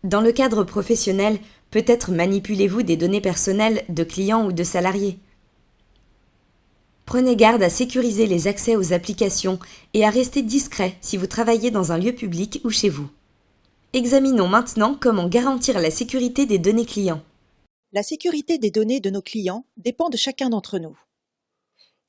Dans le cadre professionnel, peut-être manipulez-vous des données personnelles de clients ou de salariés. Prenez garde à sécuriser les accès aux applications et à rester discret si vous travaillez dans un lieu public ou chez vous. Examinons maintenant comment garantir la sécurité des données clients. La sécurité des données de nos clients dépend de chacun d'entre nous.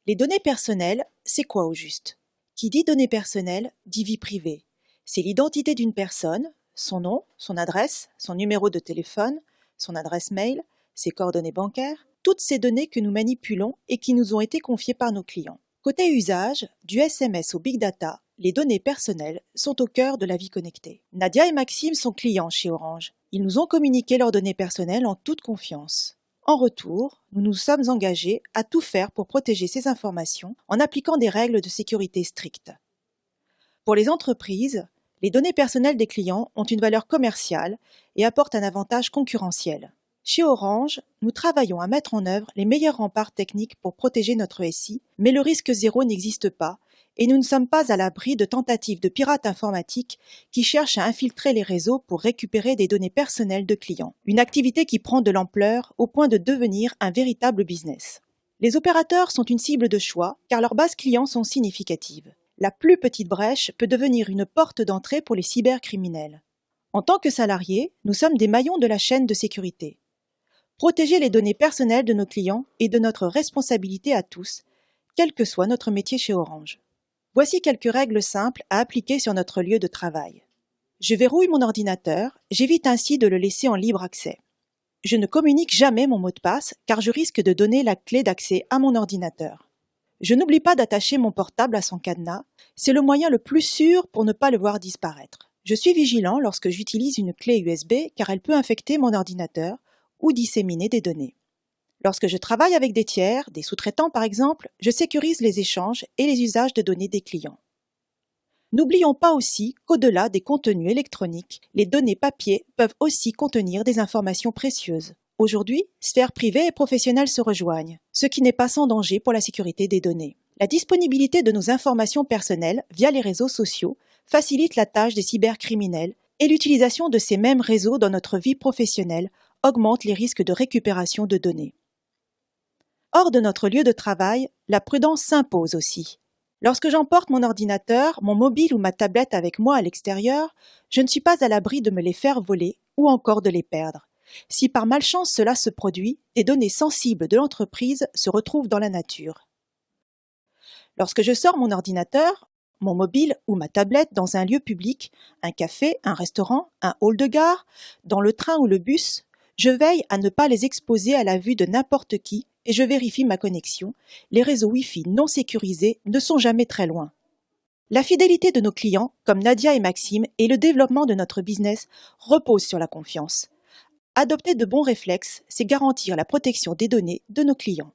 Les données personnelles, c'est quoi au juste? Qui dit données personnelles dit vie privée. C'est l'identité d'une personne, son nom, son adresse, son numéro de téléphone, son adresse mail, ses coordonnées bancaires, toutes ces données que nous manipulons et qui nous ont été confiées par nos clients. Côté usage, du SMS au big data, les données personnelles sont au cœur de la vie connectée. Nadia et Maxime sont clients chez Orange. Ils nous ont communiqué leurs données personnelles en toute confiance. En retour, nous nous sommes engagés à tout faire pour protéger ces informations en appliquant des règles de sécurité strictes. Pour les entreprises, les données personnelles des clients ont une valeur commerciale et apportent un avantage concurrentiel. Chez Orange, nous travaillons à mettre en œuvre les meilleurs remparts techniques pour protéger notre SI, mais le risque zéro n'existe pas et nous ne sommes pas à l'abri de tentatives de pirates informatiques qui cherchent à infiltrer les réseaux pour récupérer des données personnelles de clients. Une activité qui prend de l'ampleur au point de devenir un véritable business. Les opérateurs sont une cible de choix car leurs bases clients sont significatives. La plus petite brèche peut devenir une porte d'entrée pour les cybercriminels. En tant que salariés, nous sommes des maillons de la chaîne de sécurité. Protéger les données personnelles de nos clients est de notre responsabilité à tous, quel que soit notre métier chez Orange. Voici quelques règles simples à appliquer sur notre lieu de travail. Je verrouille mon ordinateur, j'évite ainsi de le laisser en libre accès. Je ne communique jamais mon mot de passe car je risque de donner la clé d'accès à mon ordinateur. Je n'oublie pas d'attacher mon portable à son cadenas, c'est le moyen le plus sûr pour ne pas le voir disparaître. Je suis vigilant lorsque j'utilise une clé USB car elle peut infecter mon ordinateur ou disséminer des données. Lorsque je travaille avec des tiers, des sous-traitants par exemple, je sécurise les échanges et les usages de données des clients. N'oublions pas aussi qu'au-delà des contenus électroniques, les données papier peuvent aussi contenir des informations précieuses. Aujourd'hui, sphère privée et professionnelle se rejoignent, ce qui n'est pas sans danger pour la sécurité des données. La disponibilité de nos informations personnelles via les réseaux sociaux facilite la tâche des cybercriminels et l'utilisation de ces mêmes réseaux dans notre vie professionnelle augmente les risques de récupération de données. Hors de notre lieu de travail, la prudence s'impose aussi. Lorsque j'emporte mon ordinateur, mon mobile ou ma tablette avec moi à l'extérieur, je ne suis pas à l'abri de me les faire voler ou encore de les perdre. Si par malchance cela se produit, des données sensibles de l'entreprise se retrouvent dans la nature. Lorsque je sors mon ordinateur, mon mobile ou ma tablette dans un lieu public, un café, un restaurant, un hall de gare, dans le train ou le bus, je veille à ne pas les exposer à la vue de n'importe qui et je vérifie ma connexion. Les réseaux Wi-Fi non sécurisés ne sont jamais très loin. La fidélité de nos clients, comme Nadia et Maxime, et le développement de notre business reposent sur la confiance. Adopter de bons réflexes, c'est garantir la protection des données de nos clients.